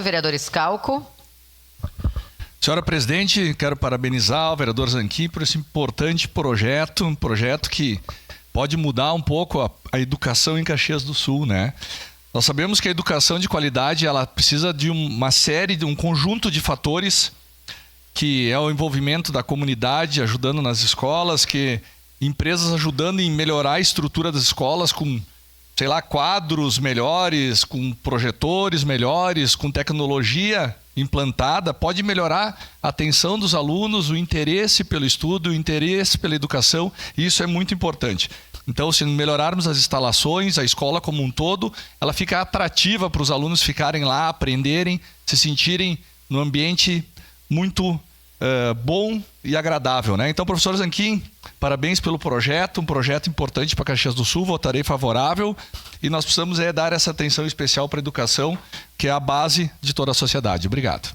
Vereador Schalco. Senhora Presidente, quero parabenizar o vereador Zanquim por esse importante projeto, um projeto que pode mudar um pouco a educação em Caxias do Sul, né? Nós sabemos que a educação de qualidade ela precisa de um conjunto de fatores, que é o envolvimento da comunidade ajudando nas escolas, que empresas ajudando em melhorar a estrutura das escolas com, sei lá, quadros melhores, com projetores melhores, com tecnologia implantada, pode melhorar a atenção dos alunos, o interesse pelo estudo, o interesse pela educação, e isso é muito importante. Então, se melhorarmos as instalações, a escola como um todo, ela fica atrativa para os alunos ficarem lá, aprenderem, se sentirem no ambiente muito bom e agradável, né? Então, professor Zanquim, parabéns pelo projeto, um projeto importante para Caxias do Sul, votarei favorável, e nós precisamos dar essa atenção especial para a educação, que é a base de toda a sociedade. Obrigado.